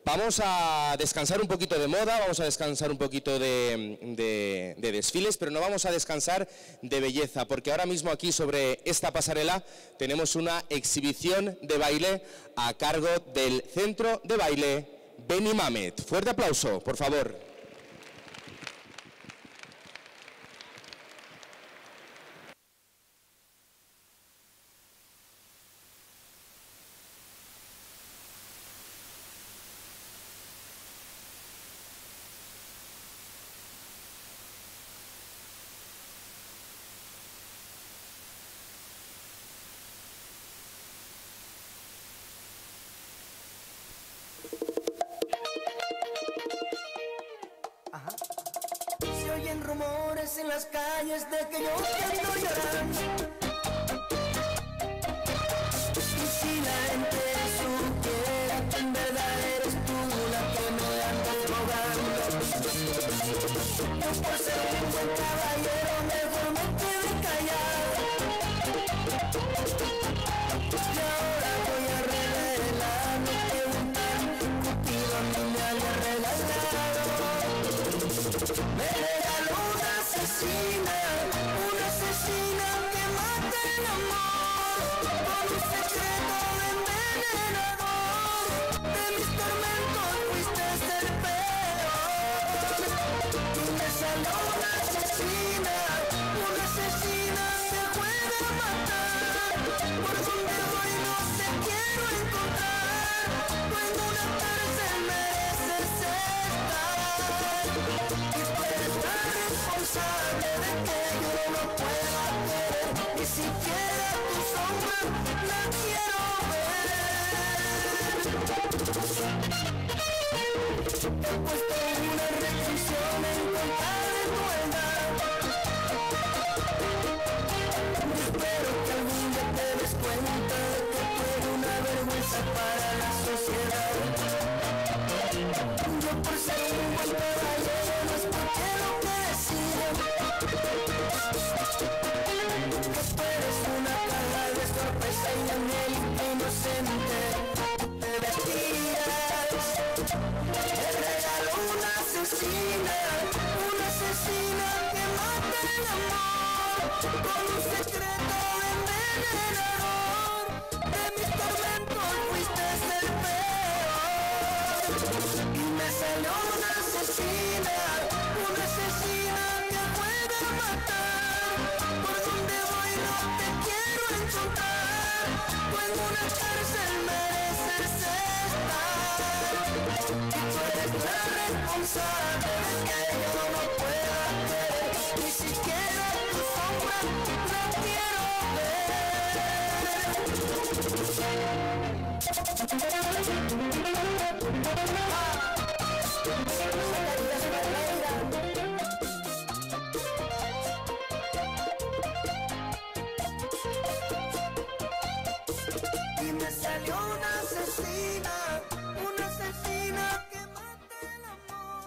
Vamos a descansar un poquito de moda, vamos a descansar un poquito de desfiles, pero no vamos a descansar de belleza, porque ahora mismo aquí sobre esta pasarela tenemos una exhibición de baile a cargo del Centro de Baile Beni Mamet. Fuerte aplauso, por favor. Se oyen rumores en las calles de que yo te ando llorando. Y si la gente supiera que en verdad eres tú la que me andas rogando. Yo por ser un buen caballero mejor me quedé callado. Y ahora voy a revelar lo que un tal Cupido a mí me había regalado. Me regaló una asesina que mata el amor, con un secreto envenenador. De mis tormentos fuiste el peor. Y me salió una asesina que puede matar. Por donde voy no te quiero encontrar. Tú en una cárcel mereces estar. Y tú eres la responsable de que yo no pueda ver. Ni siquiera tu sombra la quiero ver. He puesto una restricción en contra de tu maldad. Espero que algún día te des cuenta de que tú eres una vergüenza para la sociedad. Yo por ser un buen caballero no escuché lo que decían. Que tú eres una caja de sorpresa y angélica inocente. Te vestías. Te regaló una asesina que mata el amor, con un secreto envenenador. De mis tormentos fuiste el peor. Y me salió una asesina que puede matar. Por donde voy no te quiero encontrar. Tú en una cárcel mereces estar. Y tú eres la responsable de que yo no pueda ver. Ni siquiera tu sombra la quiero y me salió una asesina que mata el amor.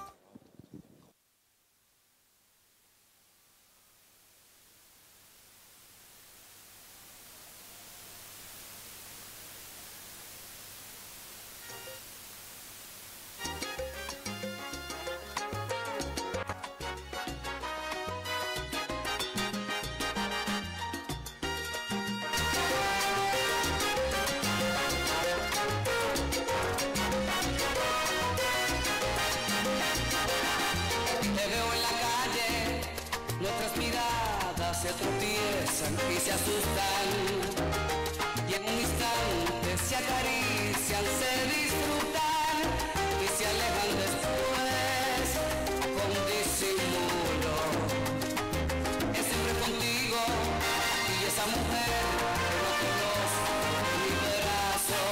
Te veo en la calle, nuestras miradas se tropiezan y se asustan. Y en un instante se acarician, se disfrutan y se alejan después con disimulo. Es siempre contigo y esa mujer que no conozco en mi brazo.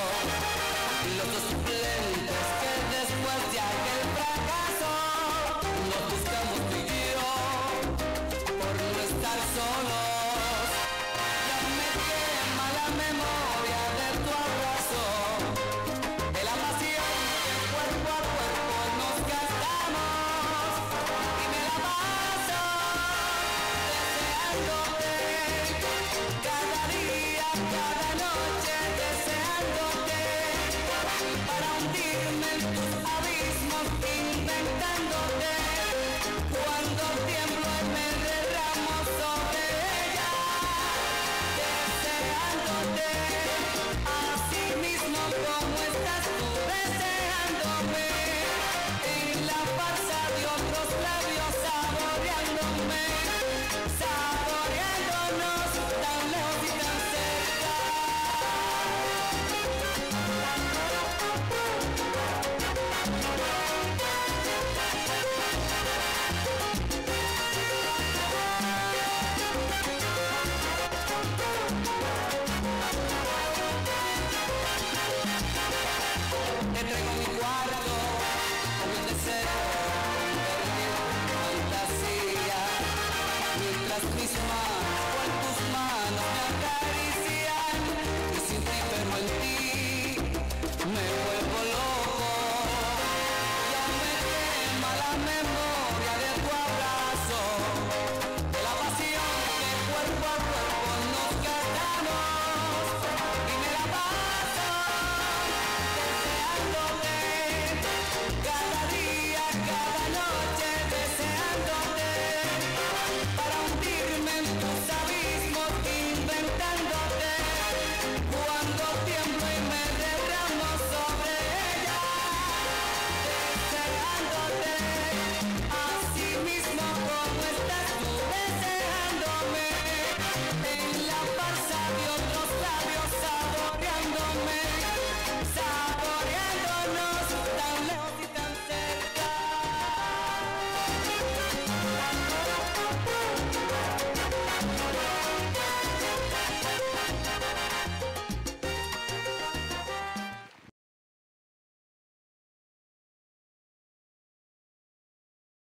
Y los dos suplentes que después de aquel fracaso nos buscamos tú y yo por no estar solos. Ya me quema la memoria de tu abrazo, de la pasión que cuerpo a cuerpo nos gastamos. Y me la paso deseándote, cada día, cada noche deseándote, para hundirme en tus traigo mi